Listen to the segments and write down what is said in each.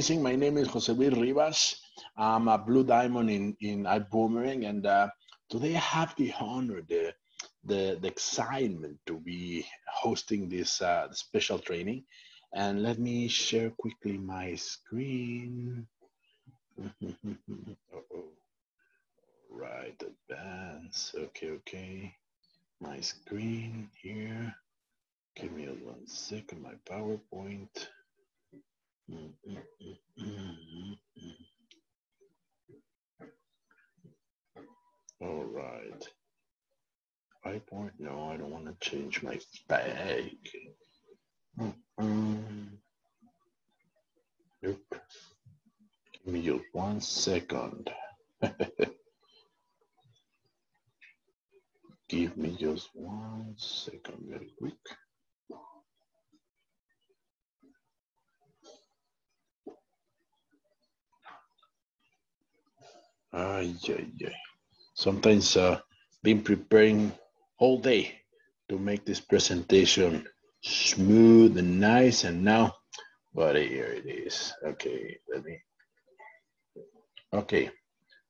amazing. My name is Jose Luis Rivas. I'm a Blue Diamond in iBoomerang, and today I have the honor, the excitement to be hosting this special training. And let me share quickly my screen. Uh-oh. Right, advance. Okay. My screen here. Give me 1 second. My PowerPoint. All right. PowerPoint. No, I don't want to change my bag. Nope. Give me just 1 second. Give me just 1 second, very quick. Sometimes been preparing all day to make this presentation smooth and nice, and now, but here it is. Okay,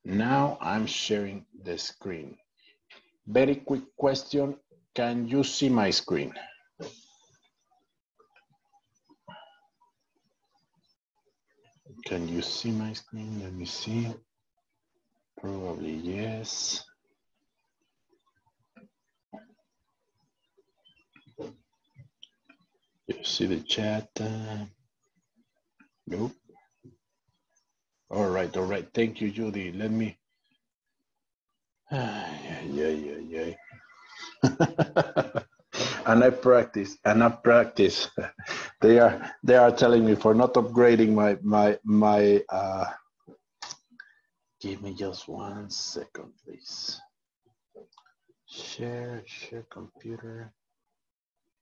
now I'm sharing the screen. Very quick question. Can you see my screen? Can you see my screen? Let me see. Probably yes. You see the chat? Nope. All right. Thank you, Judy. Let me. Yeah. And I practice. They are telling me for not upgrading my. Give me just 1 second, please. Share computer.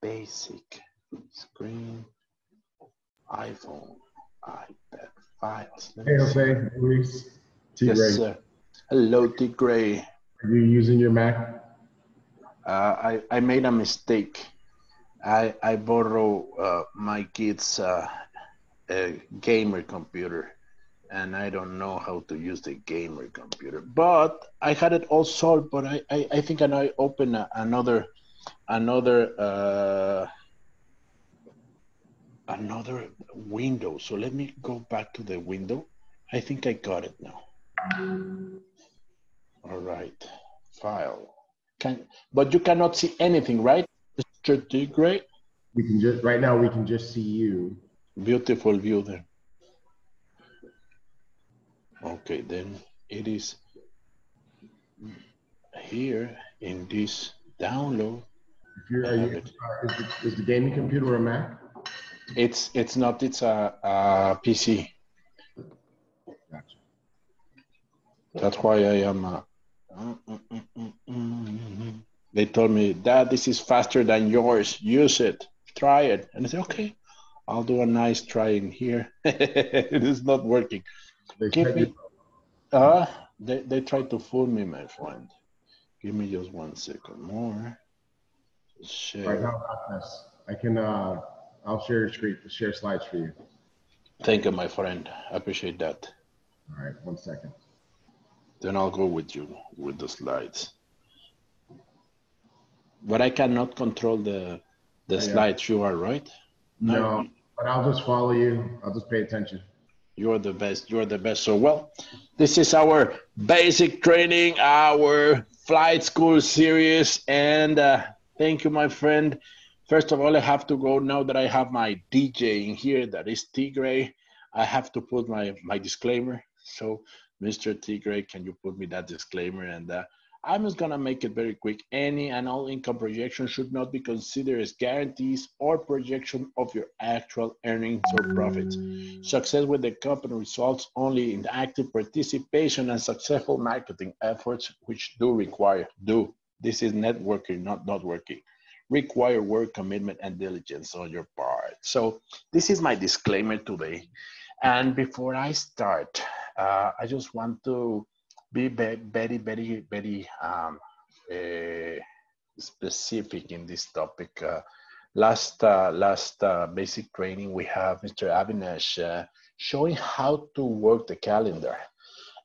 Basic screen. iPhone. iPad files. Hey, Jose, Luis. Yes, sir. Hello, T. Gray. Are you using your Mac? I made a mistake. I borrow my kid's gamer computer, and I don't know how to use the gamer computer. But I had it all solved. But I think I open another window. So let me go back to the window. I think I got it now. All right, file. But you cannot see anything, right, Mr. T. Gray? We can just right now. We can just see you. Beautiful view there. Okay, then it is here in this download. If you're, is the gaming computer a Mac? It's not. It's a PC. Gotcha. That's why I am. They told me, Dad, this is faster than yours. Use it. Try it. And I said, okay, I'll do a nice try in here. It is not working. They tried to fool me, my friend. Give me just 1 second more. Share. Right now, I can. I'll share your screen. Share slides for you. Thank you, my friend. I appreciate that. All right, 1 second. Then I'll go with you with the slides. But I cannot control the slides. You are right. No, but I'll just follow you. I'll just pay attention. You're the best. You're the best. So, well, this is our basic training, our flight school series. And thank you, my friend. First of all, I have to go now that I have my DJ in here. That is T. Gray. I have to put my disclaimer. So, Mr. T. Gray, can you put me that disclaimer? And I'm just going to make it very quick. Any and all income projections should not be considered as guarantees or projection of your actual earnings or profits. Success with the company results only in active participation and successful marketing efforts, which this is networking, not working, require work, commitment, and diligence on your part. So this is my disclaimer today. And before I start, I just want to be very specific in this topic. last basic training, we have Mr. Avinash showing how to work the calendar.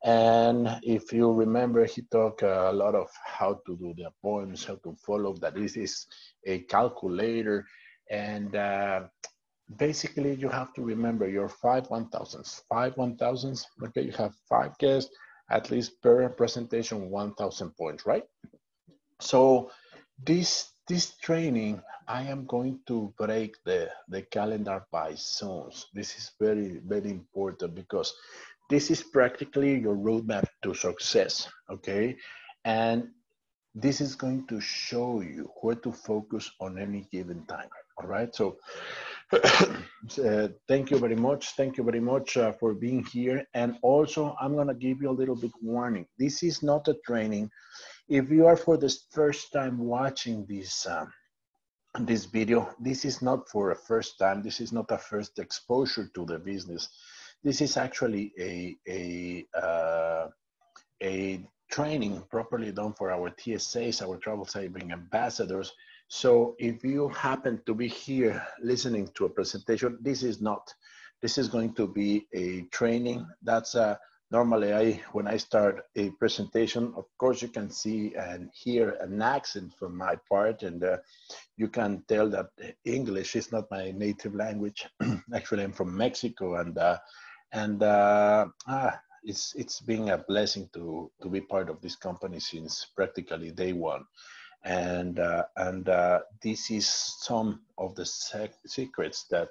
And if you remember, he talked a lot of how to do the appointments, how to follow that. This is a calculator. And basically, you have to remember your 5 1000s. 5 1000s, okay, you have 5 guests, at least per presentation, 1000 points, right? So this training, I am going to break the calendar by zones. This is very, very important because this is practically your roadmap to success, okay? And this is going to show you where to focus on any given time, all right? So thank you very much. Thank you very much for being here. And also, I'm gonna give you a little bit warning. This is not a training. If you are for the first time watching this video, this is not for a first time. This is not a first exposure to the business. This is actually a training properly done for our TSAs, our travel saving ambassadors. So if you happen to be here listening to a presentation, this is not. This is going to be a training. That's normally when I start a presentation, of course you can see and hear an accent from my part, and you can tell that English is not my native language. Actually, I'm from Mexico, and it's been a blessing to be part of this company since practically day one. And this is some of the secrets that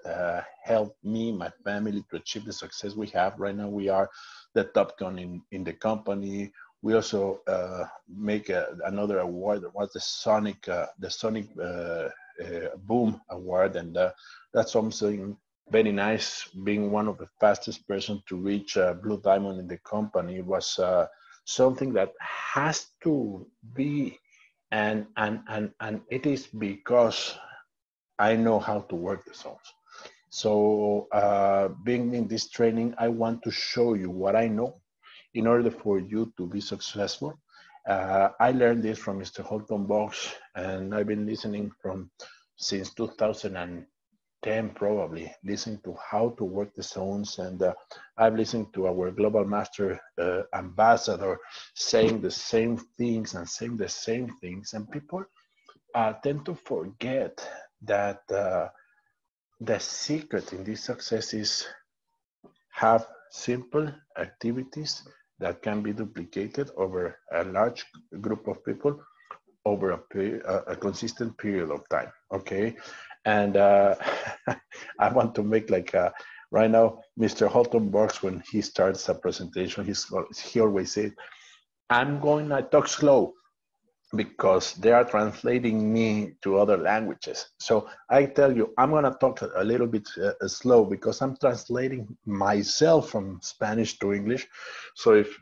helped me, my family, to achieve the success we have right now. We are the top gun in the company. We also make another award that was the Sonic Boom Award, and that's something very nice. Being one of the fastest person to reach Blue Diamond in the company was something that has to be. And it is because I know how to work the zones. So being in this training, I want to show you what I know in order for you to be successful. I learned this from Mr. Holton Box, and I've been listening since 2010 probably, listening to how to work the zones. And I've listened to our global master ambassador saying the same things and saying the same things. And people tend to forget that the secret in this success is have simple activities that can be duplicated over a large group of people over a consistent period of time, okay? And I want to make like right now, Mr. Holton Borgs, when he starts a presentation, he always says, I'm going to talk slow because they are translating me to other languages. So I tell you, I'm going to talk a little bit slow because I'm translating myself from Spanish to English. So if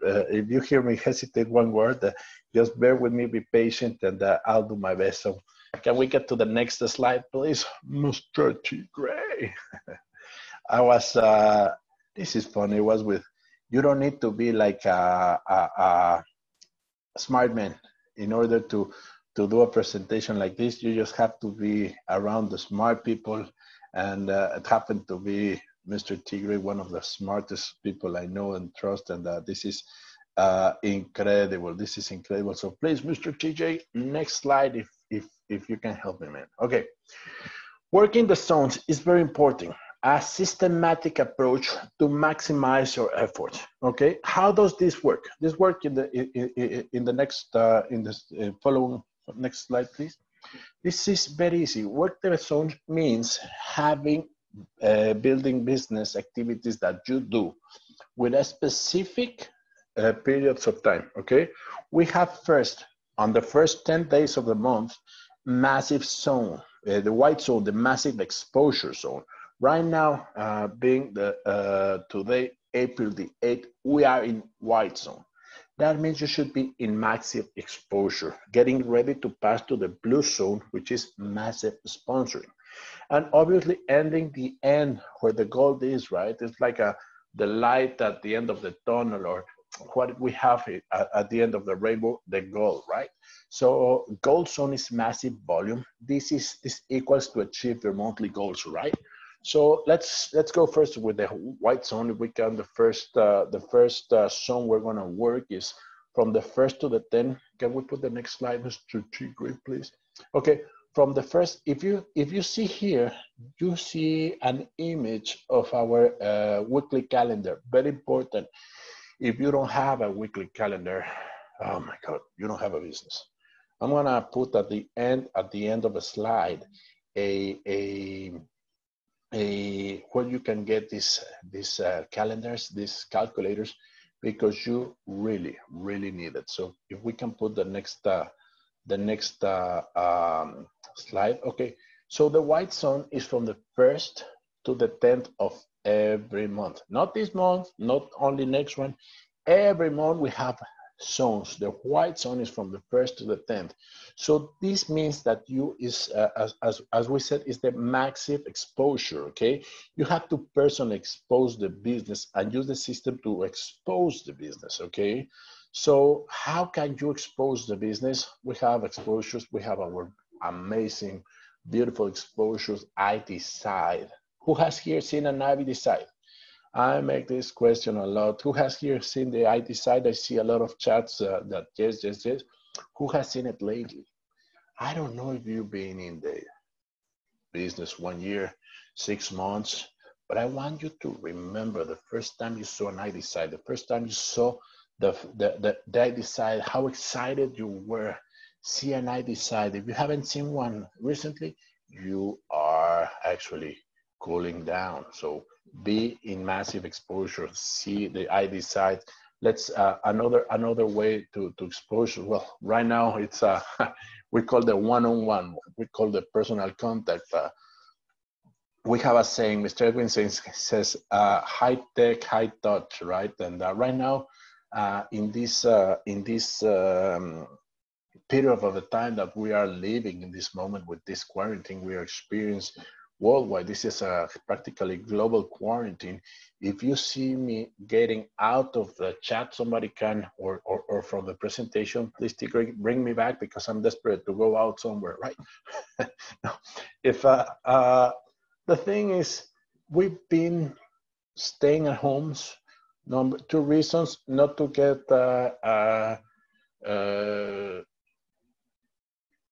you hear me hesitate one word, just bear with me, be patient, and I'll do my best. So can we get to the next slide, please? Mr. T. Gray. I was, this is funny, it was with, you don't need to be like a smart man in order to do a presentation like this. You just have to be around the smart people, and it happened to be Mr. Tigre, one of the smartest people I know and trust, and this is incredible. This is incredible. So please, Mr. TJ, next slide if you can help me, man. Okay, working the zones is very important. A systematic approach to maximize your effort. Okay, how does this work? This work in the next following next slide, please. This is very easy. Work the zones means having building business activities that you do with a specific periods of time. Okay, we have first on the first 10 days of the month, massive zone, the white zone, the massive exposure zone. Right now, being the today, April the 8th, we are in white zone. That means you should be in massive exposure, getting ready to pass to the blue zone, which is massive sponsoring. And obviously ending the end where the goal is, right? It's like the light at the end of the tunnel, or what we have at the end of the rainbow, the goal, right? So goal zone is massive volume. This equals to achieve your monthly goals, right? So let's go first with the white zone. If we can, the first zone we're gonna work is from the 1st to the 10th. Can we put the next slide, Mr. Tigre, please? Okay, from the first, if you see here, you see an image of our weekly calendar. Very important. If you don't have a weekly calendar, oh my God, you don't have a business. I'm gonna put at the end of a slide where you can get these calendars, these calculators, because you really need it. So if we can put the next slide. Okay, so the white zone is from the 1st to the 10th of every month. Not this month, not only next one. Every month we have zones. The white zone is from the 1st to the 10th. So this means that you is, as we said, is the massive exposure, okay? You have to personally expose the business and use the system to expose the business, okay? So how can you expose the business? We have exposures. We have our amazing, beautiful exposures, IT side. Who has here seen an IT side? I make this question a lot. Who has here seen the IT side? I see a lot of chats that yes. Who has seen it lately? I don't know if you've been in the business 1 year, 6 months, but I want you to remember the first time you saw an IT side, the first time you saw the IT side, how excited you were. See an IT side. If you haven't seen one recently, you are actually cooling down. So be in massive exposure. See the ID side. Let's another way to exposure. Well, right now it's we call the one-on-one. We call the personal contact. We have a saying. Mr. Edwin says high tech, high touch, right? And right now, in this period of the time that we are living in this moment with this quarantine we are experiencing worldwide, this is a practically global quarantine. If you see me getting out of the chat, somebody can, or from the presentation, please bring me back because I'm desperate to go out somewhere, right? No. If the thing is, we've been staying at homes. Number 2 reasons: not to get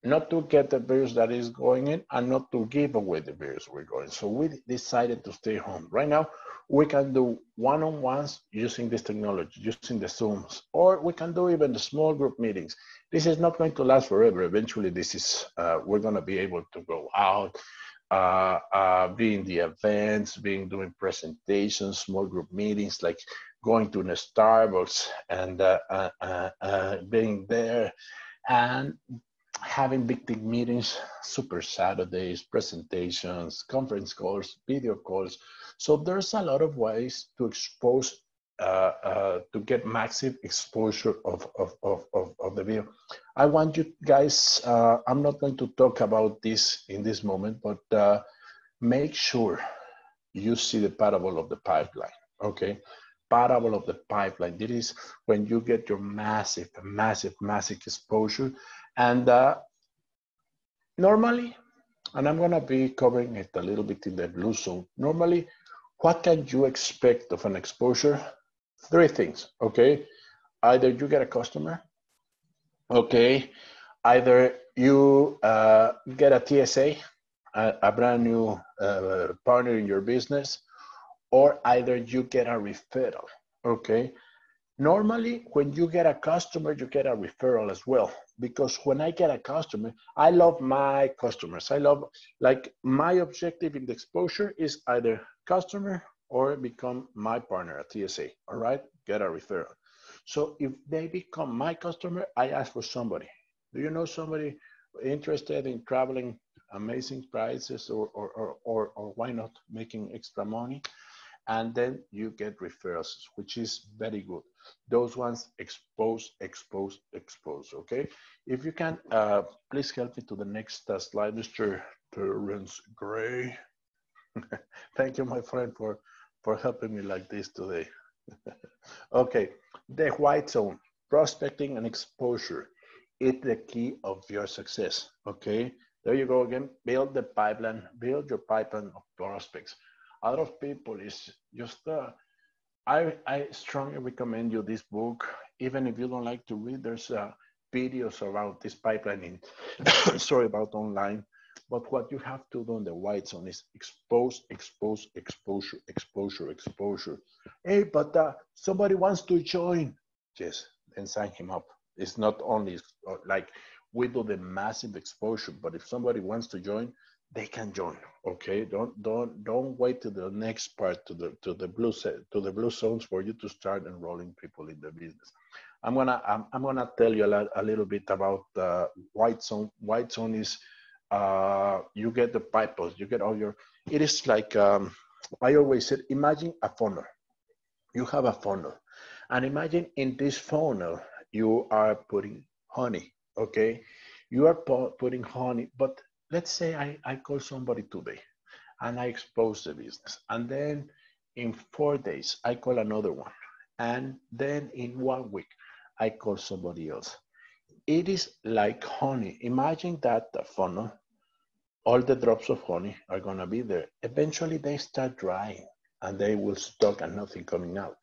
not to get the virus that is going in, and not to give away the virus we're going. So we decided to stay home. Right now, we can do one-on-ones using this technology, using the Zooms, or we can do even the small group meetings. This is not going to last forever. Eventually, this is we're going to be able to go out, be in the events, doing presentations, small group meetings, like going to the Starbucks and being there and having big team meetings, super Saturdays, presentations, conference calls, video calls. So there's a lot of ways to expose, to get massive exposure of the video. I want you guys, I'm not going to talk about this in this moment, but make sure you see the parable of the pipeline, okay? Parable of the pipeline. This is when you get your massive exposure. And normally, and I'm gonna be covering it a little bit in the blue zone. Normally, what can you expect of an exposure? 3 things, okay? Either you get a customer, okay? Either you get a TSA, a brand new partner in your business, or either you get a referral, okay? Normally, when you get a customer, you get a referral as well. Because when I get a customer, I love my customers. I love, like, my objective in the exposure is either customer or become my partner at TSA, all right? Get a referral. So if they become my customer, I ask for somebody. Do you know somebody interested in traveling amazing prices, or why not making extra money? And then you get referrals, which is very good. Those ones expose, okay? If you can, please help me to the next slide, Mr. Terence Gray. Thank you, my friend, for helping me like this today. Okay, The white zone, prospecting and exposure, is the key of your success. Okay, there you go again. Build the pipeline, build your pipeline of prospects. A lot of people is just I strongly recommend you this book, even if you don't like to read. There's videos about this pipeline in, sorry, about online. But what you have to do in the white zone is expose, expose, exposure, exposure, exposure. Hey, but somebody wants to join. Yes, then sign him up. It's not only like we do the massive exposure, but if somebody wants to join, they can join. Okay, don't wait to the next part to the blue zones for you to start enrolling people in the business. I'm gonna tell you a little bit about white zone. White zone is you get the pipes, you get all your. It is like I always said. Imagine a funnel. You have a funnel, and imagine in this funnel you are putting honey. Okay, you are putting honey, but let's say I call somebody today and I expose the business. And then in 4 days, I call another one. And then in 1 week, I call somebody else. It is like honey. Imagine that funnel, all the drops of honey are going to be there. Eventually, they start drying and they will stuck and nothing coming out.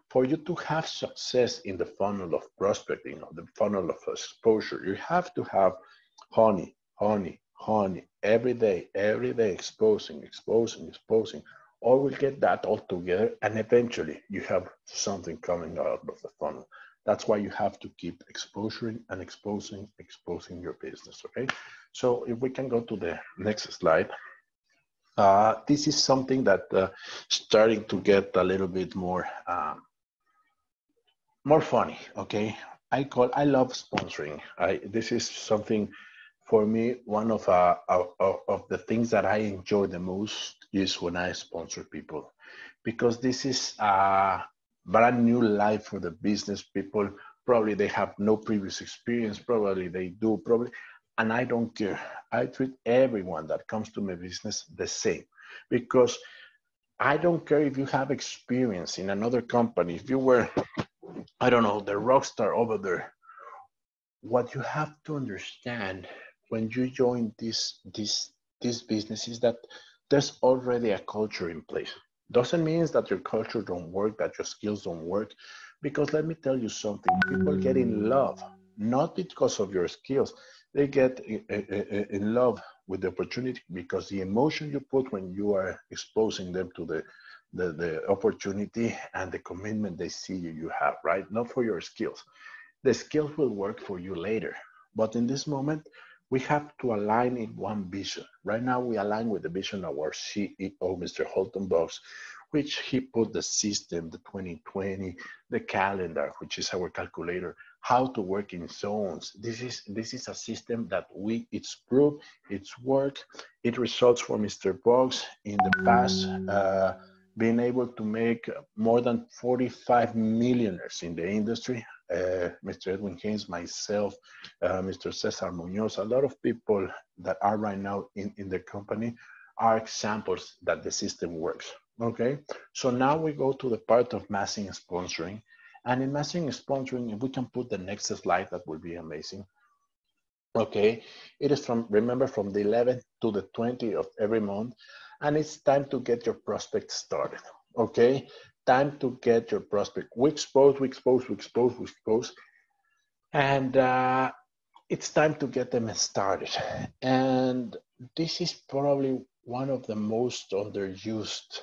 For you to have success in the funnel of prospecting, or the funnel of exposure, you have to have honey, honey, honey, every day, exposing, exposing, exposing. Or we'll get that all together and eventually you have something coming out of the funnel. That's why you have to keep exposing and exposing your business, okay? So if we can go to the next slide. This is something that starting to get a little bit more funny, okay? I love sponsoring. This is something for me, one of the things that I enjoy the most is when I sponsor people, because this is a brand new life for the business people. Probably they have no previous experience, probably they do, probably, and I don't care. I treat everyone that comes to my business the same, because I don't care if you have experience in another company, if you were, I don't know, the rock star over there. What you have to understand when you join this business is that there's already a culture in place. Doesn't mean that your culture don't work, that your skills don't work, because let me tell you something. People get in love not because of your skills. They get in love with the opportunity because the emotion you put when you are exposing them to the opportunity and the commitment they see you have, right? Not for your skills. The skills will work for you later. But in this moment, we have to align in one vision. Right now, we align with the vision of our CEO, Mr. Holton Box, which he put the system, the 2020, the calendar, which is our calculator, how to work in zones. This is a system that it's proved, it's worked, it results for Mr. Box in the past, being able to make more than 45 millionaires in the industry. Mr. Edwin Haynes, myself, Mr. Cesar Munoz, a lot of people that are right now in the company are examples that the system works. Okay, so now we go to the part of massing and sponsoring. And in massing and sponsoring, if we can put the next slide, that would be amazing. Okay, it is remember, from the 11th to the 20th of every month, and it's time to get your prospect started. Okay, time to get your prospect. We expose, and it's time to get them started. And this is probably one of the most underused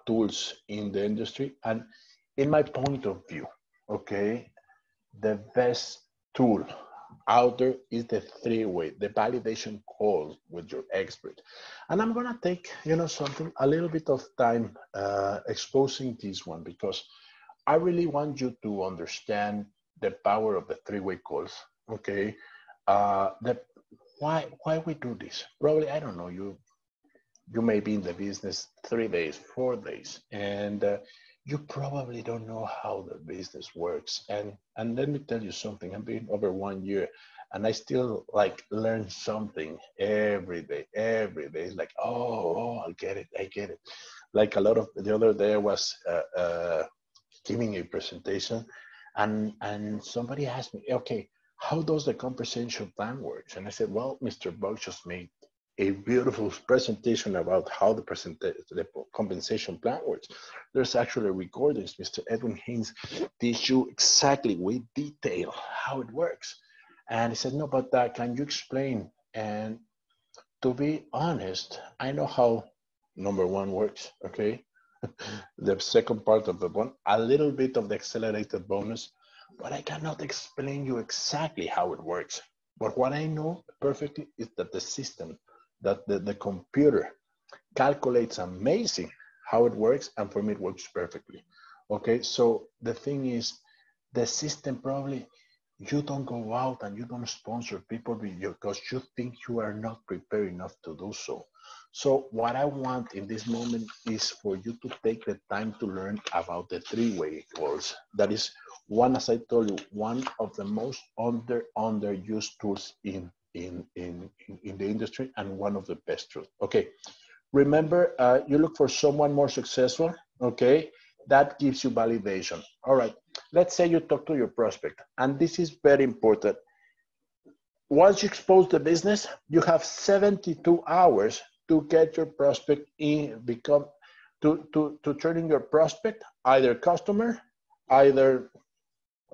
tools in the industry. And in my point of view, okay, the best tool out there is the three-way, the validation call with your expert. And I'm gonna take, something, a little bit of time exposing this one, because I really want you to understand the power of the three-way calls, okay? Why we do this? Probably, I don't know, you may be in the business 3 days, 4 days, and you probably don't know how the business works. And let me tell you something, I've been over 1 year and I still learn something every day. It's like, oh, I get it. Like a lot of the other day I was giving a presentation, and somebody asked me, okay, how does the compensation plan works? And I said, well, Mr. Buck just made a beautiful presentation about how the compensation plan works. There's actually recordings. Mr. Edwin Haynes teach you exactly with detail how it works. And he said, no, but can you explain? And to be honest, I know how number one works, okay? The second part of the one, a little bit of the accelerated bonus, but I cannot explain you exactly how it works. But what I know perfectly is that the system, that the computer calculates amazing how it works, and for me it works perfectly. Okay, so the thing is, the system probably, you don't go out and you don't sponsor people because you think you are not prepared enough to do so. So what I want in this moment is for you to take the time to learn about the three-way goals. That is one, as I told you, one of the most underused tools in the industry, and one of the best tools. Okay, remember, you look for someone more successful, okay? That gives you validation. All right, let's say you talk to your prospect, and this is very important. Once you expose the business, you have 72 hours to get your prospect in, to turning your prospect either customer, either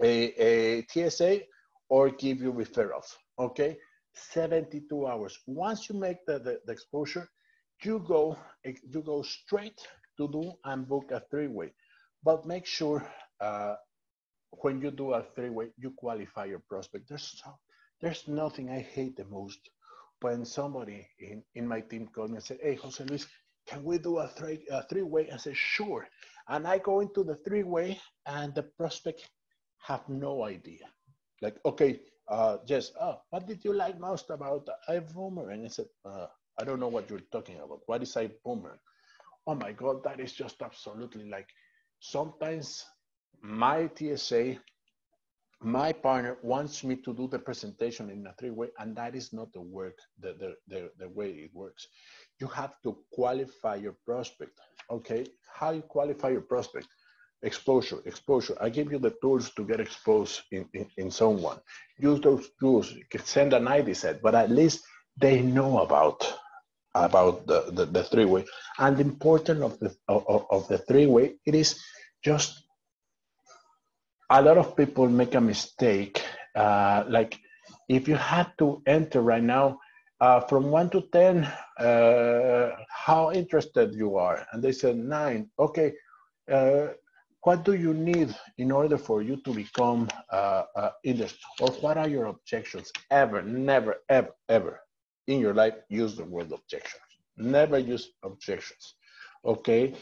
a TSA, or give you referrals, okay? 72 hours. Once you make the exposure, you go straight to do and book a three-way. But make sure when you do a three-way, you qualify your prospect. There's nothing I hate the most when somebody in my team called me and said, hey, Jose Luis, can we do a three-way? I said, sure. And I go into the three-way, and the prospect have no idea. Like, okay, Jess, what did you like most about iBoomer? And I said, I don't know what you're talking about. What is iBoomer? Oh my God, that is just absolutely like, sometimes my TSA, my partner wants me to do the presentation in a three-way, and that is not the way it works. You have to qualify your prospect, okay? How you qualify your prospect? Exposure. I give you the tools to get exposed in someone. Use those tools. You can send an ID set, but at least they know about the three-way. And the importance of the three-way, it is just, a lot of people make a mistake. Like, if you had to enter right now, from 1 to 10, how interested you are, and they said 9. Okay, what do you need in order for you to become interested? Or what are your objections? Ever, never, ever in your life use the word objections. Never use objections. Okay.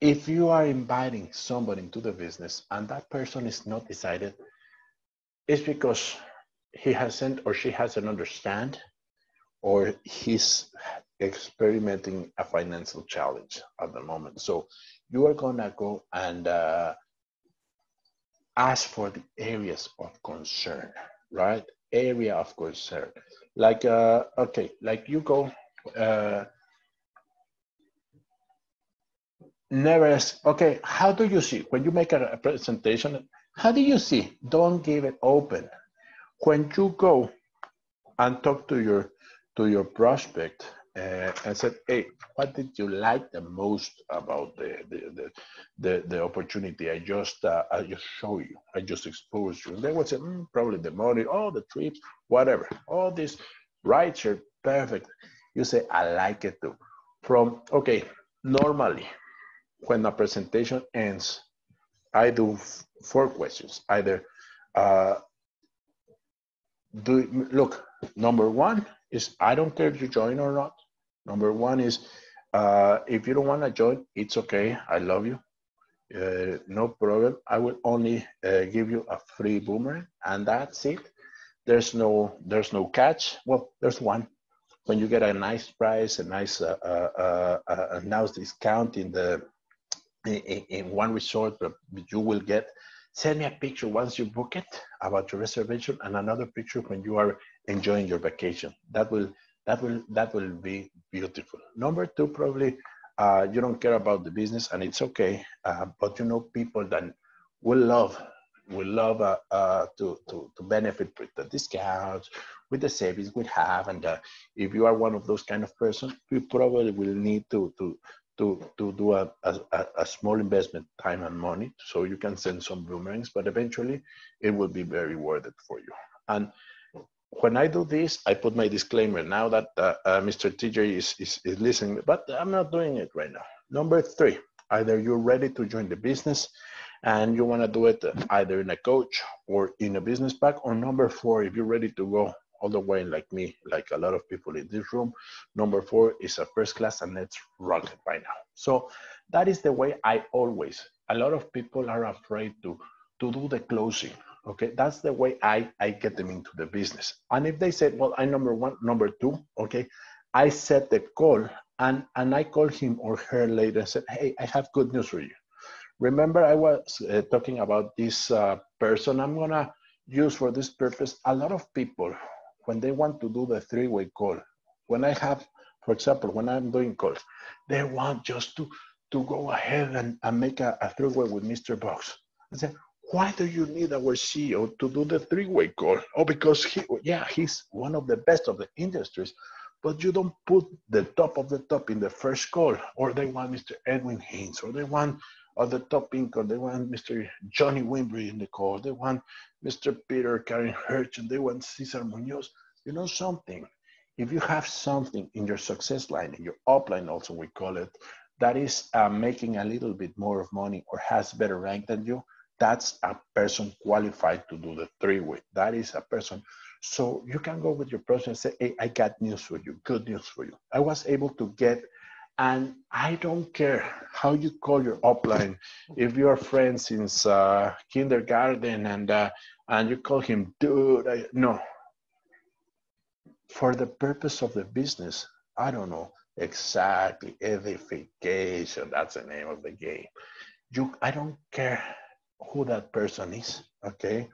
If you are inviting somebody into the business and that person is not decided, it's because he hasn't or she hasn't understand, or he's experimenting a financial challenge at the moment. So you are gonna go and ask for the areas of concern, right? Area of concern. Like, okay, like you go, never ask, okay, how do you see? When you make a presentation, how do you see? Don't give it open. When you go and talk to your prospect and said, hey, what did you like the most about the opportunity I just show you, I just exposed you? And they would say, probably the money, all the trips, whatever, all this, right, sure, perfect. You say, I like it too. From, okay, normally, when a presentation ends, I do 4 questions. Either, look, number 1 is, I don't care if you join or not. Number 1 is, if you don't want to join, it's okay. I love you. No problem. I will only give you a free boomerang, and that's it. There's no catch. Well, there's one. When you get a nice price, a nice discount in one resort, but you will get, send me a picture once you book it about your reservation, and another picture when you are enjoying your vacation. That will be beautiful. Number 2, probably, You don't care about the business, and it's okay. But you know people that will love to benefit with the discounts, with the savings we have, and if you are one of those kind of person, you probably will need to do a small investment, time and money, so you can send some boomerangs, but eventually it will be very worth it for you. And when I do this, I put my disclaimer now that Mr. TJ is listening, but I'm not doing it right now. Number 3, either you're ready to join the business and you want to do it either in a coach or in a business pack, or number 4, if you're ready to go all the way like me, like a lot of people in this room, number 4 is a first class, and let's rock it by now. So that is the way I always, a lot of people are afraid to do the closing. Okay, that's the way I get them into the business. And if they said, well, I'm number 1, number 2, okay, I set the call and I call him or her later and said, hey, I have good news for you. Remember I was talking about this person I'm gonna use for this purpose. A lot of people, when they want to do the 3-way call, when I have, for example, when I'm doing calls, they want just to go ahead and make a 3-way with Mr. Box. I say, why do you need our CEO to do the 3-way call? Oh, because he's one of the best of the industries, but you don't put the top of the top in the first call, or they want Mr. Edwin Haynes, or they want the top income, they want Mr. Johnny Wimbry in the call, they want Mr. Peter Karen Hirsch, and they want Cesar Munoz. You know something? If you have something in your success line, in your upline also we call it, that is making a little bit more of money or has better rank than you, that's a person qualified to do the 3-way. That is a person. So you can go with your person and say, hey, I got news for you, good news for you. I was able to get, and I don't care how you call your upline. If you are friends since kindergarten and you call him, dude, no. For the purpose of the business, I don't know exactly, edification, that's the name of the game. I don't care who that person is, okay?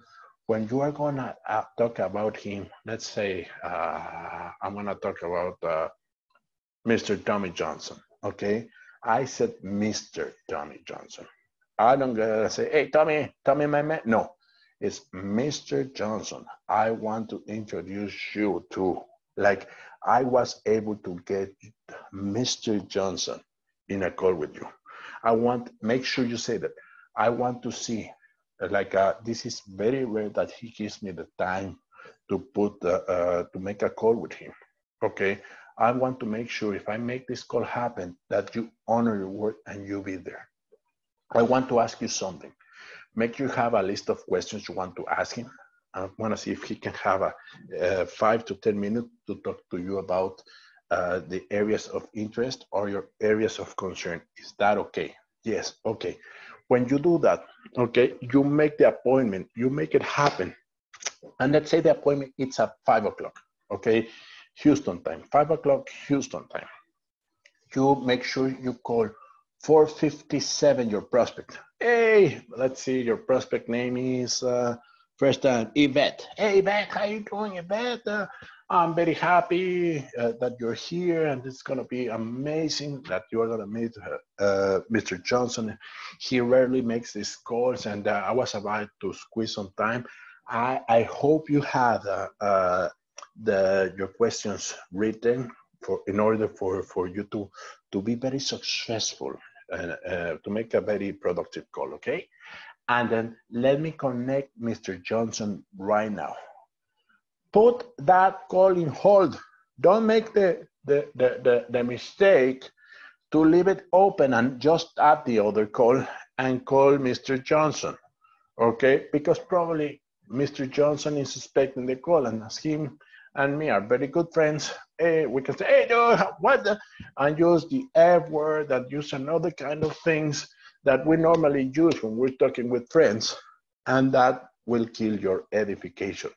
When you are gonna talk about him, let's say I'm gonna talk about Mr. Tommy Johnson, okay? I said Mr. Tommy Johnson. I don't gotta say, hey, Tommy, my man. No, it's Mr. Johnson. I want to introduce you to, like, I was able to get Mr. Johnson in a call with you. Make sure you say that. I want to see, this is very rare that he gives me the time to make a call with him, okay? I want to make sure if I make this call happen, that you honor your word and you be there. I want to ask you something. Make you have a list of questions you want to ask him. I want to see if he can have 5 to 10 minutes to talk to you about the areas of interest or your areas of concern. Is that okay? Yes, okay. When you do that, okay, you make the appointment, you make it happen. And let's say the appointment, it's at 5 o'clock, okay? Houston time, 5 o'clock Houston time. You make sure you call 457 your prospect. Hey, let's see, your prospect name is first time Yvette. Hey, Yvette, how you doing, Yvette? I'm very happy that you're here, and it's gonna be amazing that you are gonna meet Mr. Johnson. He rarely makes these calls, and I was about to squeeze some time. I hope you had your questions written in order for you to be very successful and to make a very productive call, okay? And then let me connect Mr. Johnson right now. Put that call in hold. Don't make the mistake to leave it open and just add the other call and call Mr. Johnson, okay? Because probably Mr. Johnson is expecting the call, and as him and me are very good friends, we can say, hey, dude, what the? And use the F word and use another kind of things that we normally use when we're talking with friends, and that will kill your edification.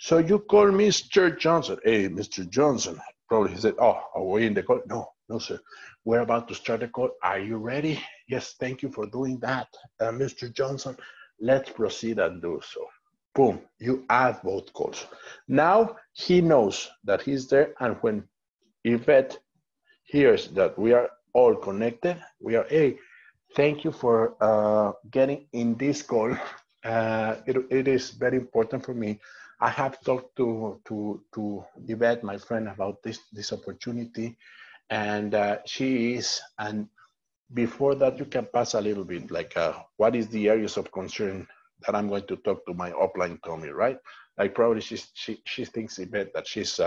So you call Mr. Johnson. Hey, Mr. Johnson. Probably he said, oh, are we in the call? No, sir. We're about to start the call. Are you ready? Yes, thank you for doing that, Mr. Johnson. Let's proceed and do so. Boom, you add both calls. Now he knows that he's there, and when Yvette hears that we are all connected. We are, hey, thank you for getting in this call. It is very important for me. I have talked to Yvette, my friend, about this opportunity, and she is. And before that, you can pass a little bit like what is the areas of concern that I'm going to talk to my upline Tommy, right? Like probably she thinks Yvette that she's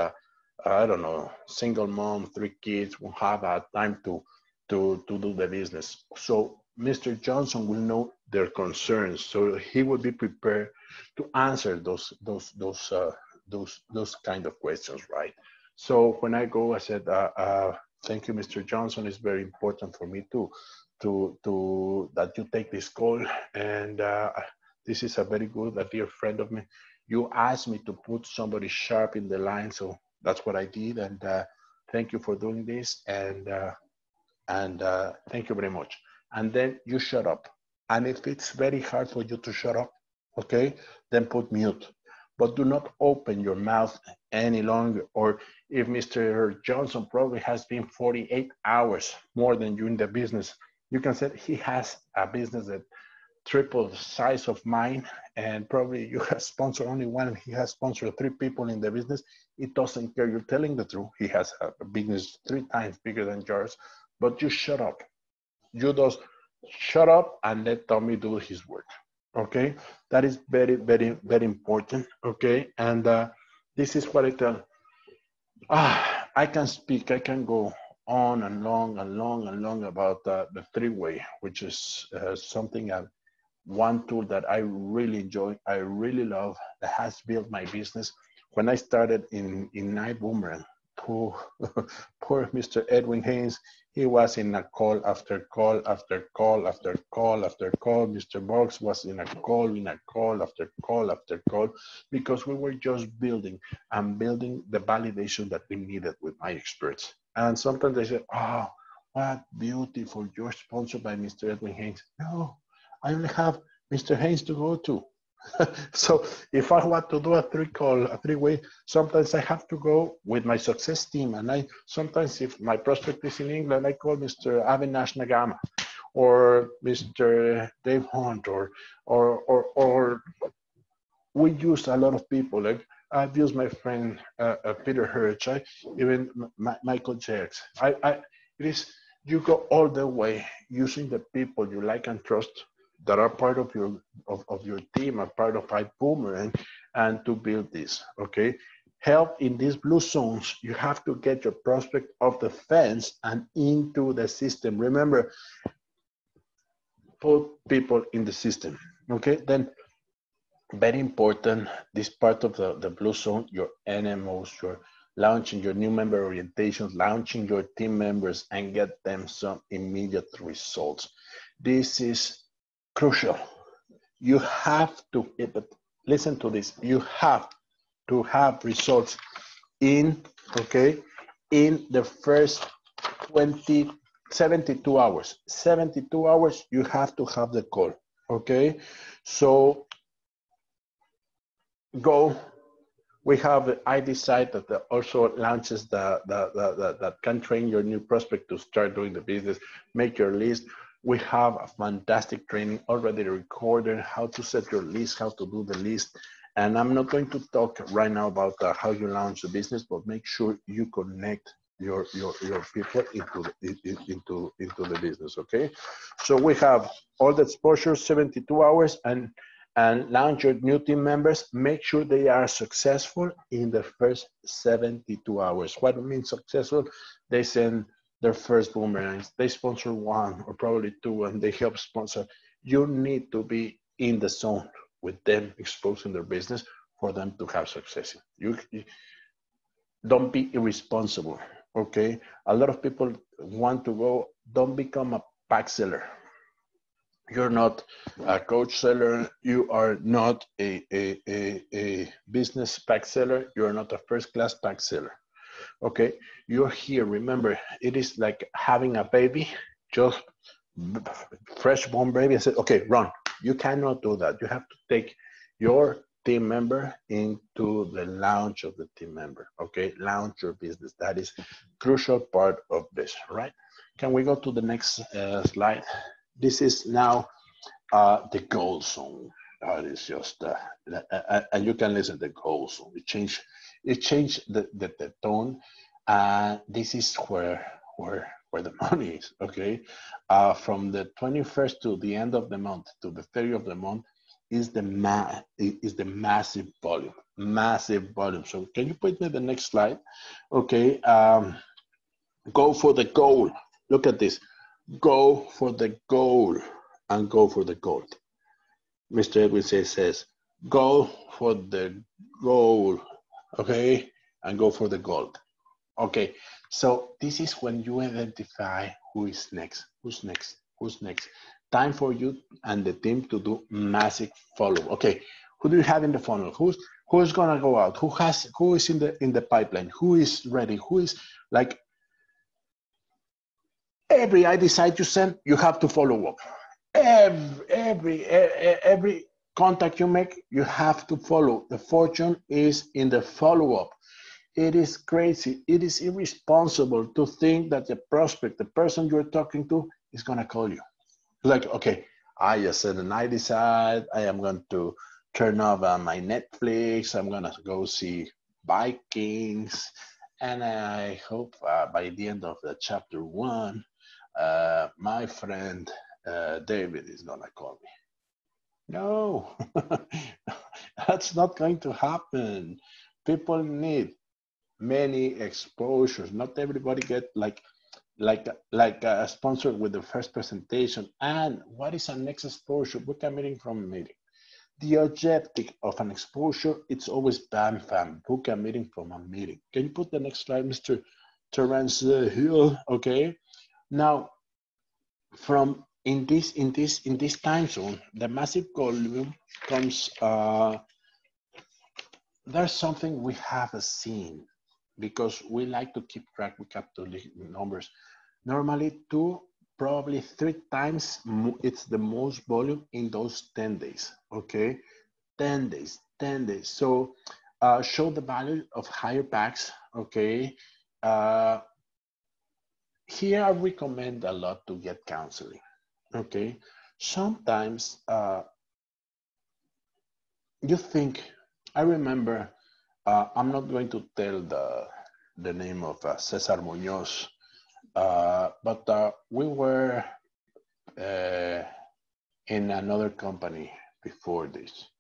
I don't know, single mom, 3 kids, won't have time to do the business. So Mr. Johnson will know their concerns, so he will be prepared to answer those kind of questions, right? So when I go, I said, "Thank you, Mr. Johnson. It's very important for me to that you take this call, and this is a very good, a dear friend of me. You asked me to put somebody sharp in the line, so that's what I did, and thank you for doing this, and thank you very much. And then you shut up. And if it's very hard for you to shut up, okay, then put mute. But do not open your mouth any longer. Or if Mr. Johnson probably has been 48 hours more than you in the business, you can say he has a business that triple the size of mine, and probably you have sponsored only one and he has sponsored 3 people in the business. It doesn't care. You're telling the truth. He has a business 3 times bigger than yours, but you shut up. You just shut up and let Tommy do his work. Okay, that is very, very, very important. Okay, and this is what I tell. I can speak. I can go on and long and long and long about the 3-way, which is something one tool that I really enjoy, I really love, that has built my business. When I started in Night Boomerang, poor, poor Mr. Edwin Haynes, he was in a call after call after call after call after call. Mr. Box was in a call after call after call, because we were just building and building the validation that we needed with my experts. And sometimes they say, oh, what beautiful, you're sponsored by Mr. Edwin Haynes. No, I only have Mr. Haynes to go to. So if I want to do a 3-way, sometimes I have to go with my success team. And I sometimes, if my prospect is in England, I call Mr. Avinash Nagama or Mr. Dave Hunt, or we use a lot of people. Like I've used my friend Peter Hirsch, even Michael Jacks. It is, you go all the way using the people you like and trust that are part of your team, are part of iBoomerang, and to build this. Okay, help in these blue zones. You have to get your prospect off the fence and into the system. Remember, put people in the system. Okay, then very important, this part of the blue zone, your NMOs, your launching your new member orientations, launching your team members, and get them some immediate results. This is crucial. You have to, but listen to this, you have to have results in, okay, in the first 72 hours. 72 hours, you have to have the call, okay? So go. We have ID site that also launches that can train your new prospect to start doing the business, make your list. We have a fantastic training already recorded, how to set your list, how to do the list. And I'm not going to talk right now about how you launch the business, but make sure you connect your people into the business, okay? So we have all the exposure, 72 hours, and launch your new team members. Make sure they are successful in the first 72 hours. What means successful? They send their first boomerangs, they sponsor 1 or probably 2, and they help sponsor. You need to be in the zone with them, exposing their business for them to have success. You don't be irresponsible, okay? A lot of people want to go, don't become a pack seller. You're not a coach seller. You are not a business pack seller. You're not a first class pack seller. Okay, you're here. Remember, it is like having a baby, just fresh born baby, and say, okay, run. You cannot do that. You have to take your team member into the launch of the team member. Okay, launch your business. That is crucial part of this, right? Can we go to the next slide? This is now the gold zone. It is just, and you can listen to the gold zone. It changed the tone. This is where the money is, okay? From the 21st to the end of the month, to the 30th of the month, is the massive volume. So can you put me the next slide? Okay, go for the goal. Look at this. Go for the goal and go for the gold. Mr. Edwin says, go for the goal, okay, and go for the gold. Okay, so this is when you identify who is next, who's next. Time for you and the team to do massive follow. Okay, who do you have in the funnel? Who's gonna go out? Who is in the pipeline? Who is ready? Who is like every I decide you send, you have to follow up. Every contact you make, you have to follow. The fortune is in the follow-up. It is crazy. It is irresponsible to think that the prospect, the person you're talking to, is gonna call you. Like, okay, I just said, and I decide I am going to turn off my Netflix. I'm gonna go see Vikings, and I hope by the end of the chapter 1, my friend David is gonna call me. No, that's not going to happen. People need many exposures. Not everybody get like a sponsor with the first presentation. And what is a next exposure? Book a meeting from a meeting. The objective of an exposure, it's always bam, bam, book a meeting from a meeting. Can you put the next slide, Mr. Terence Hill? Okay. Now, from in this time zone, the massive volume comes. There's something we haven't seen because we like to keep track. We calculate numbers. Normally, 2, probably 3 times. It's the most volume in those 10 days. Okay, 10 days. So, show the value of higher packs. Okay. Here I recommend a lot to get counseling. Okay, sometimes you think, I remember, I'm not going to tell the name of Cesar Munoz, but we were in another company before this,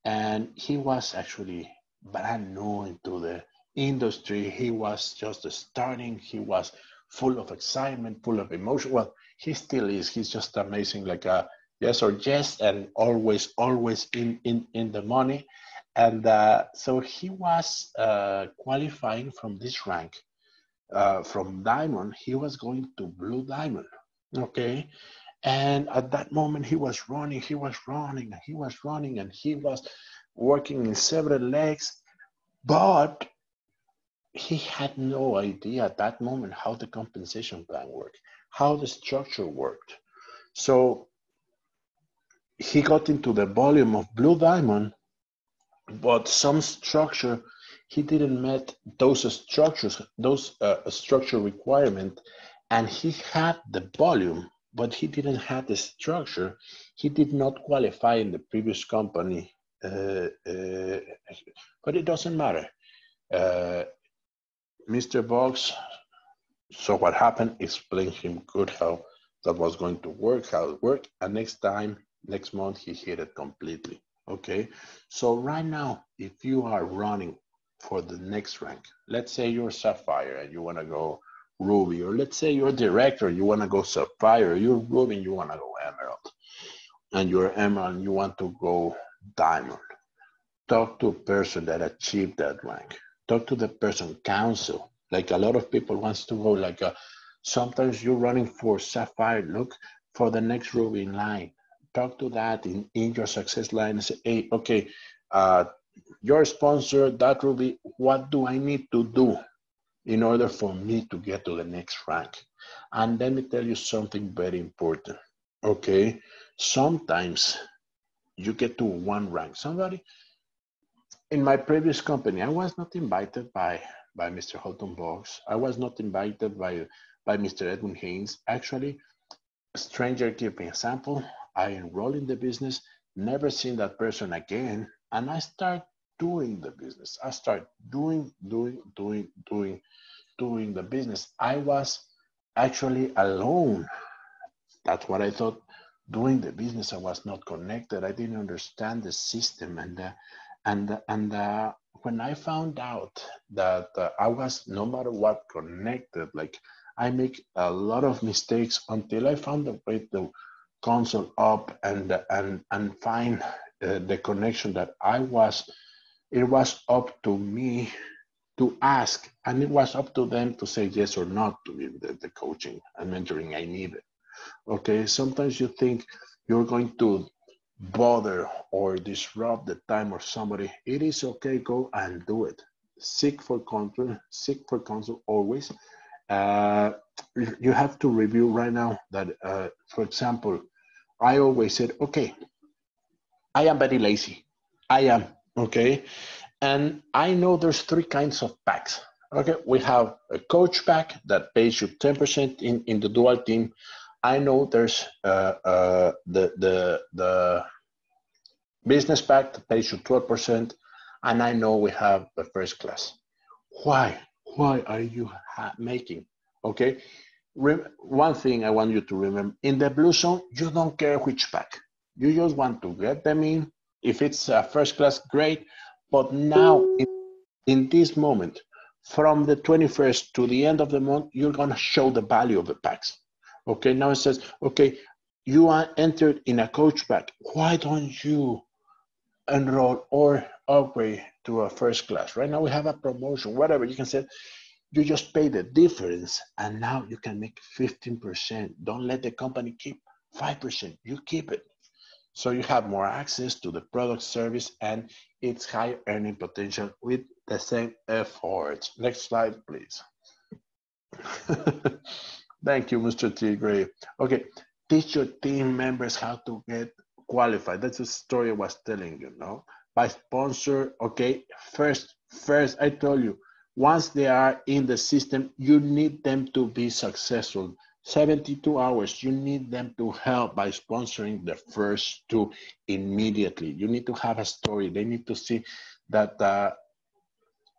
and he was actually brand new into the industry. He was just starting. He was full of excitement, full of emotion. Well, he still is. He's just amazing, like a yes or yes, and always in the money. And so he was qualifying from this rank, from diamond. He was going to blue diamond. Okay, and at that moment he was running, and he was working in several legs, but he had no idea at that moment how the compensation plan worked, how the structure worked. So he got into the volume of blue diamond, but some structure, he didn't met those structures, those structure requirement, and he had the volume, but he didn't have the structure. He did not qualify in the previous company, but it doesn't matter. Mr. Box, so what happened, explained him good how that was going to work, how it worked, and next month, he hit it completely. Okay, so right now, if you are running for the next rank, let's say you're Sapphire and you want to go Ruby, or let's say you're Director, you want to go Sapphire, you're Ruby, you want to go Emerald, and you're Emerald and you want to go Diamond. Talk to a person that achieved that rank. Talk to the person, counsel. Like a lot of people wants to go like sometimes you're running for Sapphire, look for the next Ruby in line. Talk to that in your success line and say, hey, okay, your sponsor, that Ruby, what do I need to do in order for me to get to the next rank? And let me tell you something very important, okay? Sometimes you get to one rank. Somebody, in my previous company, I was not invited by Mr. Holton Box. I was not invited by by Mr. Edwin Haynes. Actually, a stranger gave me a sample. I enroll in the business, never seen that person again, and I start doing the business. I start doing the business. I was actually alone. That's what I thought. Doing the business, I was not connected. I didn't understand the system, and when I found out that I was no matter what connected, like I make a lot of mistakes until I found a way to console up and find the connection that I was. It was up to me to ask, and it was up to them to say yes or not to me the coaching and mentoring I needed. Okay, sometimes you think you're going to bother or disrupt the time of somebody. It is okay, go and do it. Seek for counsel always. Uh, you have to review right now that, for example, I always said, okay, I am very lazy. I am, okay? And I know there's three kinds of packs. Okay, we have a coach pack that pays you 10% in the dual team. I know there's the business pack that pays you 12%, and I know we have the first class. Why? Why are you making? Okay, one thing I want you to remember: in the blue zone, you don't care which pack. You just want to get them in. If it's a first class, great. But now, in this moment, from the 21st to the end of the month, you're going to show the value of the packs. Okay, now it says, okay, you are entered in a coach pack. Why don't you enroll or upgrade to a first class? Right now we have a promotion, whatever. You can say, you just pay the difference and now you can make 15%. Don't let the company keep 5%. You keep it. So you have more access to the product service and its high earning potential with the same effort. Next slide, please. Thank you, Mr. T. Gray. Okay, teach your team members how to get qualified. That's the story I was telling you, no? By sponsor, okay, first, I told you, once they are in the system, you need them to be successful. 72 hours, you need them to help by sponsoring the first two immediately. You need to have a story. They need to see that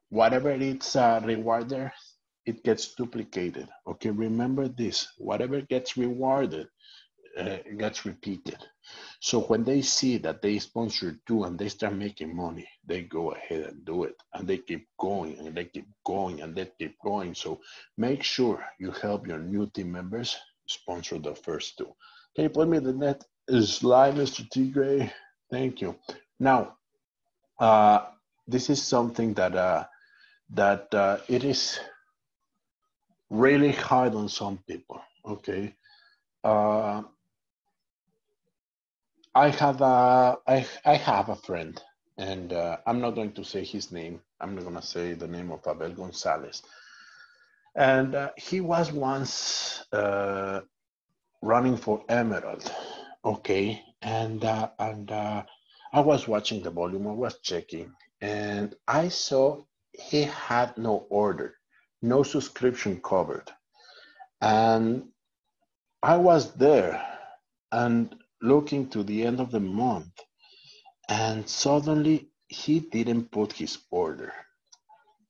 whatever it's reward there, it gets duplicated. Okay, remember this, whatever gets rewarded, gets repeated. So when they see that they sponsor two and they start making money, they go ahead and do it. And they keep going and they keep going and they keep going. So make sure you help your new team members sponsor the first two. Can you put me the next slide, Mr. T. Gray? Thank you. Now, this is something that it is really hard on some people, okay? I have a friend, and I'm not going to say his name. I'm not going to say the name of Abel Gonzalez. And he was once running for Emerald, okay? And I was watching the volume, I was checking, and I saw he had no order, no subscription covered. And I was there and looking to the end of the month, and suddenly he didn't put his order.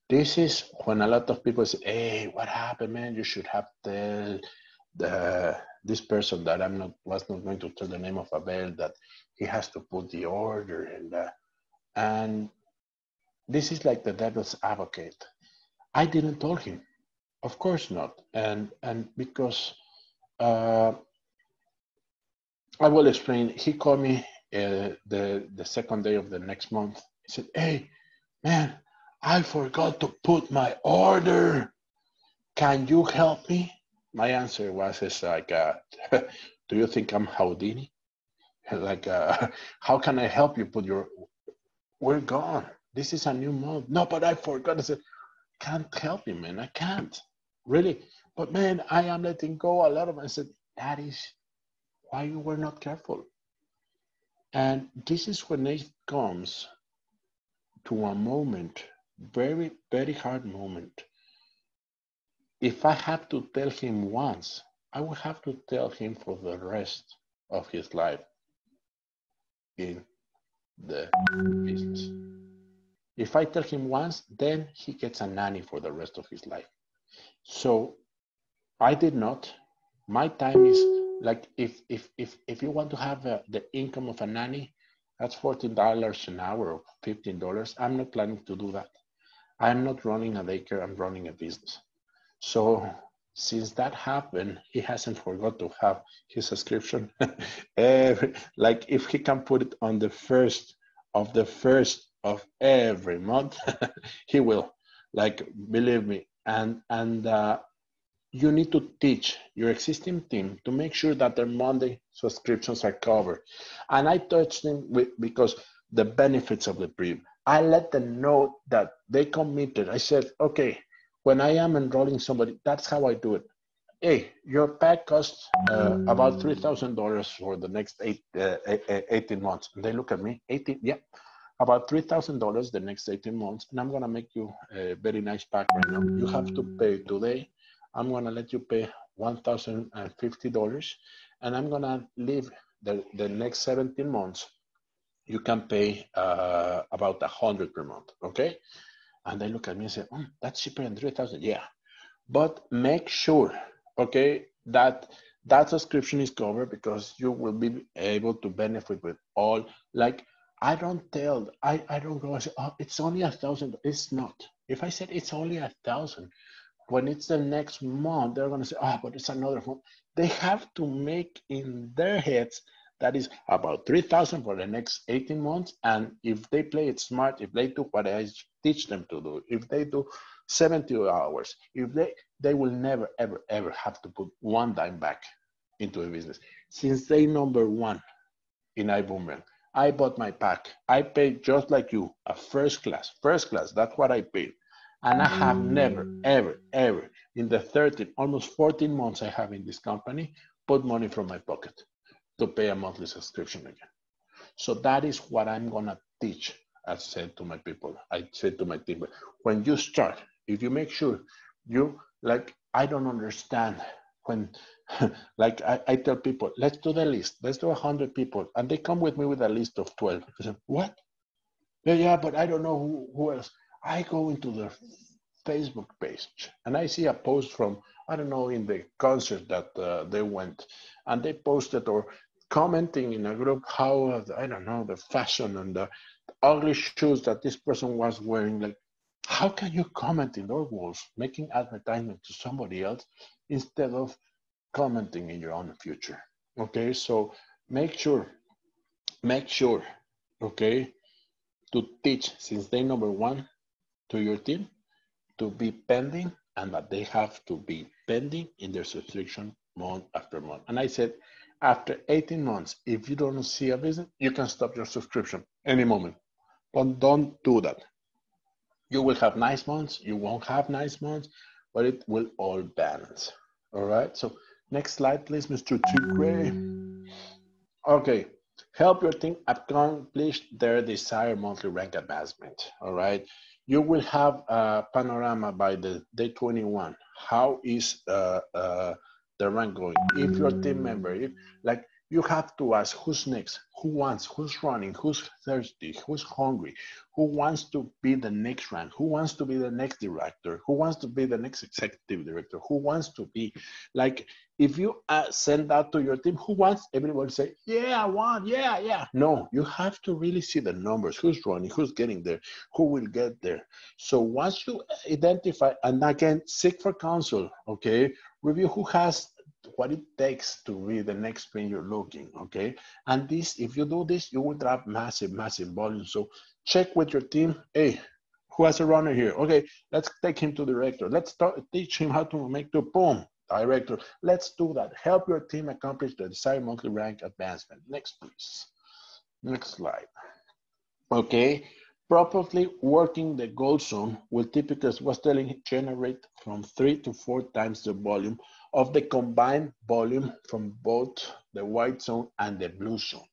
This is when a lot of people say, hey, what happened, man? You should have tell this person that was not going to tell the name of Abel that he has to put the order, and this is like the devil's advocate. I didn't tell him, of course not, and because I will explain. He called me the second day of the next month. He said, "Hey, man, I forgot to put my order. Can you help me?" My answer was, "It's like, do you think I'm Houdini? Like, how can I help you put your? We're gone. This is a new month. No, but I forgot." I said, "Can't help you, man. I can't really. But man, I am letting go a lot of." I said, "That is why you were not careful." And this is when it comes to a moment, very, very hard moment. if I have to tell him once, I will have to tell him for the rest of his life in the business. If I tell him once, then he gets a nanny for the rest of his life. So I did not. My time is like if you want to have the income of a nanny, that's $14 an hour or $15. I'm not planning to do that. I'm not running a daycare. I'm running a business. So since that happened, he hasn't forgot to have his subscription. Like if he can put it on the first of every month, he will. Like believe me, and you need to teach your existing team to make sure that their Monday subscriptions are covered. And I touched them because the benefits of the premium. I let them know that they committed. I said, okay, when I am enrolling somebody, that's how I do it. Hey, your pack costs about $3,000 for the next 18 months. And they look at me, 18, yeah, about $3,000 the next 18 months. And I'm gonna make you a very nice pack right now. You have to pay today. I'm gonna let you pay $1,050, and I'm gonna leave the next 17 months. You can pay about 100 per month, okay? And they look at me and say, that's cheaper than 3,000. Yeah, but make sure, okay, that that subscription is covered because you will be able to benefit with all. Like I don't go and say, oh, it's only 1,000. It's not. If I said it's only 1,000, when it's the next month, they're going to say, oh, but it's another month. They have to make in their heads that is about 3,000 for the next 18 months. And if they play it smart, if they do what I teach them to do, if they do 70 hours, if they will never, ever, ever have to put one dime back into a business. Since they number one in iBoomerang, I bought my pack. I paid just like you, a first class, that's what I paid. And I have never, ever, ever in the 13, almost 14 months I have in this company, put money from my pocket to pay a monthly subscription again. So that is what I'm gonna teach. I said to my people, I said to my team, when you start, if you make sure you, like, I don't understand when, like I tell people, let's do the list, let's do 100 people. And they come with me with a list of 12. I say, what? Yeah, but I don't know who else. I go into the Facebook page and I see a post from, I don't know, in the concert that they went, and they posted or commenting in a group how, I don't know, the fashion and the ugly shoes that this person was wearing. Like, how can you comment in those walls, making advertisement to somebody else instead of commenting in your own future? Okay, so make sure, okay, to teach since day number one to your team to be pending, and that they have to be pending in their subscription month after month. And I said, after 18 months, if you don't see a visit, you can stop your subscription any moment. But don't do that. You will have nice months, you won't have nice months, but it will all balance. All right, so next slide, please, Mr. T. Gray. Okay, help your team accomplish their desired monthly rank advancement. All right, you will have a panorama by the day 21. How is the rank going? If your team member, if like you have to ask who's next, who wants, who's running, who's thirsty, who's hungry, who wants to be the next rank, who wants to be the next director, who wants to be the next executive director, who wants to be like, if you send that to your team, who wants, everybody say, yeah, I want, yeah. No, you have to really see the numbers, who's running, who's getting there, who will get there. So once you identify, and again, seek for counsel, okay? Review who has what it takes to be the next sprint you're looking, okay? And this, if you do this, you will drive massive volume. So check with your team, hey, who has a runner here? Okay, let's take him to the director. Let's teach him how to make the boom. Director, let's do that. Help your team accomplish the desired monthly rank advancement. Next, please. Next slide. Okay, properly working the gold zone will typically, as was telling, generate from 3 to 4 times the volume of the combined volume from both the white zone and the blue zone.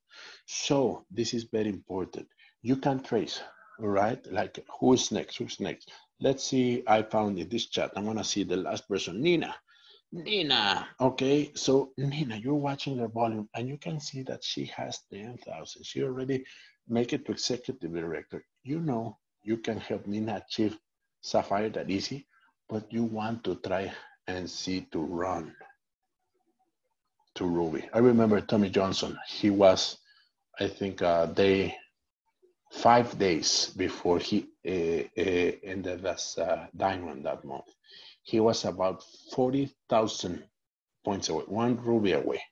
So this is very important. You can trace, all right? Like who's next? Let's see, I found in this chat. I'm gonna see the last person, Nina. Nina, okay, so Nina, you're watching the volume and you can see that she has 10,000. She already make it to executive director. You know, you can help Nina achieve Sapphire that easy, but you want to try and see to run to Ruby. I remember Tommy Johnson. He was, I think, 5 days before he ended as diamond that month. He was about 40,000 points away, one ruby away.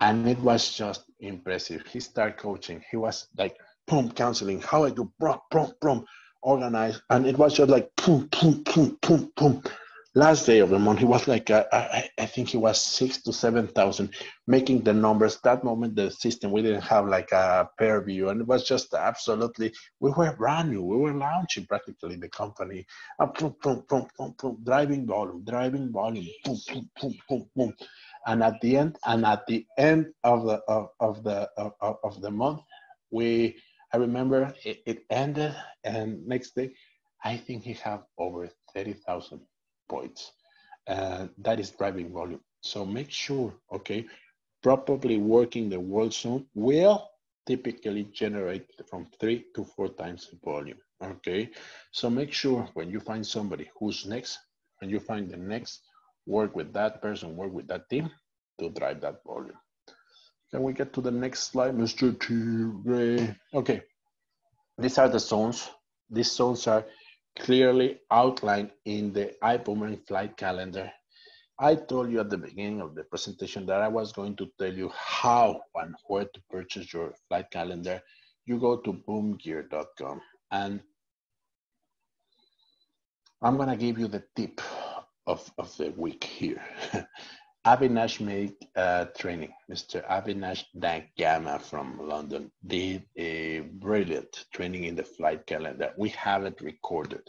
And it was just impressive. He started coaching. He was like, boom, counseling, how I do, boom, boom, boom, organized. And it was just like, boom, boom, boom, boom, boom. Last day of the month, he was like, I think he was 6 to 7,000, making the numbers. That moment, the system, we didn't have like a pair view, and it was just absolutely, we were brand new. We were launching practically the company. Boom, boom, boom, boom, boom, driving volume, boom, boom, boom, boom, boom. And at the end of the month, I remember it ended, and next day, I think he had over 30,000 points. That is driving volume. So make sure, okay, properly working the world zone will typically generate from 3 to 4 times the volume. Okay, so make sure when you find somebody who's next, when you find the next, work with that person, work with that team to drive that volume. Can we get to the next slide, Mr. T. Okay, these are the zones. These zones are clearly outlined in the iBoomerang flight calendar. I told you at the beginning of the presentation that I was going to tell you how and where to purchase your flight calendar. You go to boomgear.com, and I'm going to give you the tip of the week here. Avinash made training. Mr. Avinash Dagama from London did a brilliant training in the flight calendar. We have it recorded.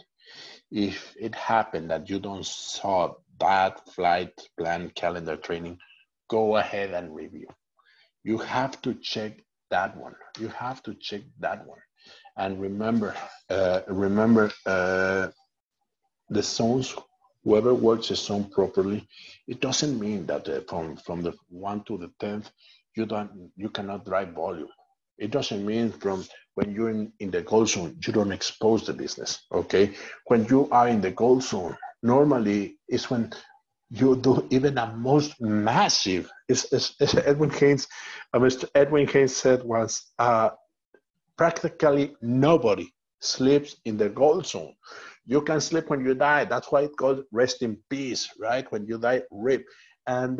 If it happened that you don't saw that flight plan calendar training, go ahead and review. You have to check that one. You have to check that one. And remember, the zones, whoever works a zone properly, it doesn't mean that from the 1 to the 10th, you cannot drive volume. It doesn't mean from when you're in the gold zone, you don't expose the business, okay? When you are in the gold zone, normally is when you do even a most massive, is Edwin Haynes, Mr. Edwin Haynes said once, practically nobody sleeps in the gold zone. You can sleep when you die. That's why it's called rest in peace, right? When you die, rip. And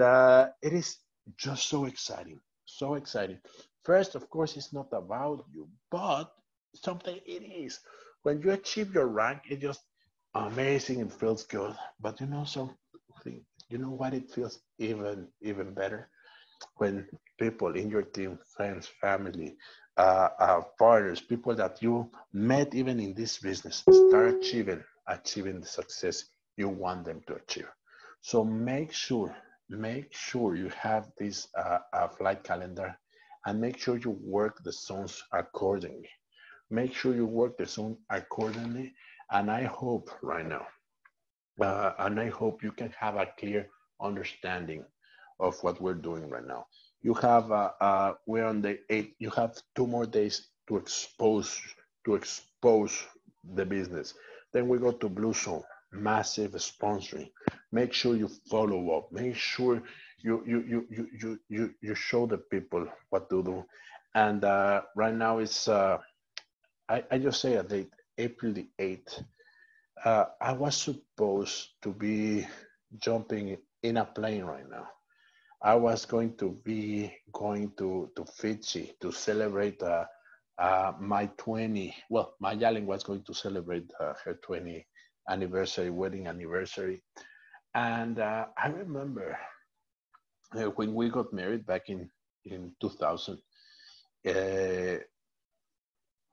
it is just so exciting, so exciting. First, of course, it's not about you, but something it is. When you achieve your rank, it's just amazing. It feels good. But you know something, you know what it feels even better? When people in your team, friends, family, partners, people that you met even in this business, start achieving the success you want them to achieve. So make sure you have this flight calendar, and make sure you work the zones accordingly. Make sure you work the zone accordingly. And I hope right now, and I hope you can have a clear understanding of what we're doing right now. You have, we're on the 8th, you have 2 more days to expose the business. Then we go to Blue Zone, massive sponsoring. Make sure you follow up. Make sure you show the people what to do. And right now it's, I just say a date, April the 8th. I was supposed to be jumping in a plane right now. I was going to be going to Fiji to celebrate my 20. Well, my Yalen was going to celebrate her 20 anniversary, wedding anniversary. And I remember when we got married back in 2000, we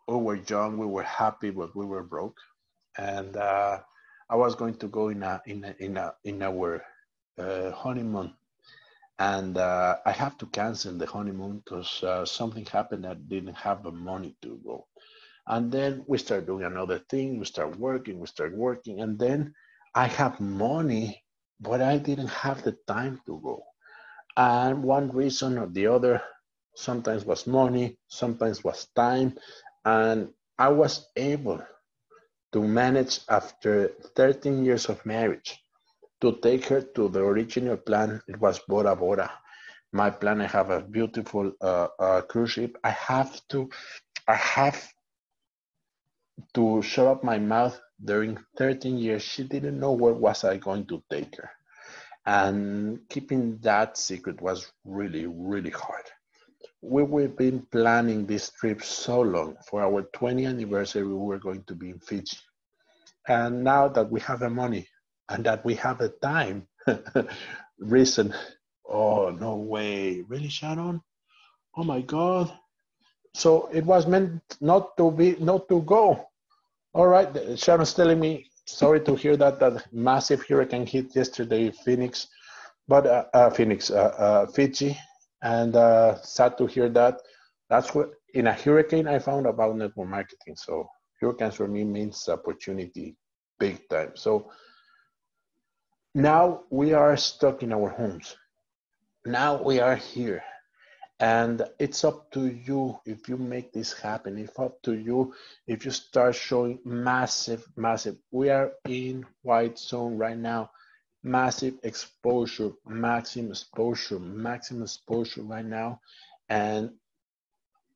were young, we were happy, but we were broke. And I was going to go in our honeymoon, and I have to cancel the honeymoon because something happened. I didn't have the money to go. And then we start doing another thing. We start working. And then I have money, but I didn't have the time to go. And one reason or the other, sometimes was money, sometimes was time. And I was able to manage after 13 years of marriage to take her to the original plan. It was Bora Bora. My plan, I have a beautiful cruise ship. I have to shut up my mouth during 13 years. She didn't know where was I going to take her. And keeping that secret was really, really hard. We've been planning this trip so long. For our 20th anniversary, we were going to be in Fiji. And now that we have the money and that we have the time, reason, oh, no way. Really, Sharon? Oh my God. So it was meant not to go. All right. Sharon's telling me, sorry to hear that massive hurricane hit yesterday, Phoenix, but Fiji, and sad to hear that. That's what in a hurricane I found about network marketing. So hurricanes for me means opportunity, big time. So now we are stuck in our homes. Now we are here. And it's up to you if you make this happen. It's up to you if you start showing massive. We are in white zone right now. Massive exposure, maximum exposure right now. And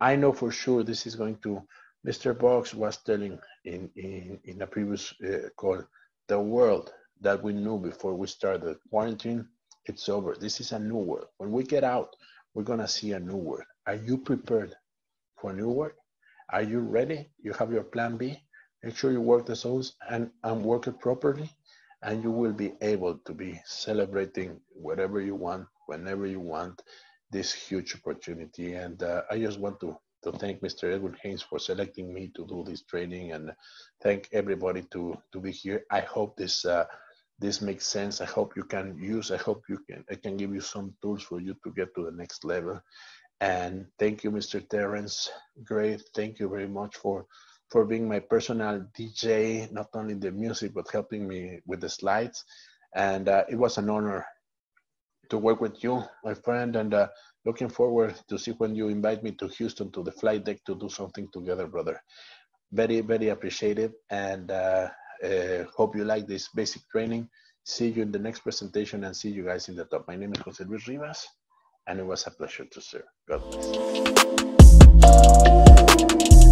I know for sure this is going to, Mr. Box was telling in a previous call, the world that we knew before we started quarantine, it's over. This is a new world. When we get out, we're going to see a new world. Are you prepared for a new world? Are you ready? You have your plan B? Make sure you work the zones and work it properly, and you will be able to be celebrating whatever you want, whenever you want, this huge opportunity. And I just want to thank Mr. Edwin Haynes for selecting me to do this training, and thank everybody to be here. I hope this makes sense. I hope you can use, I can give you some tools for you to get to the next level. And thank you, Mr. Terrence. Great. Thank you very much for being my personal DJ, not only the music, but helping me with the slides. And it was an honor to work with you, my friend, and looking forward to see when you invite me to Houston to the flight deck to do something together, brother. Very, very appreciated, and hope you like this basic training. See you in the next presentation, and see you guys in the top. My name is Jose Luis Rivas, and it was a pleasure to serve. God bless.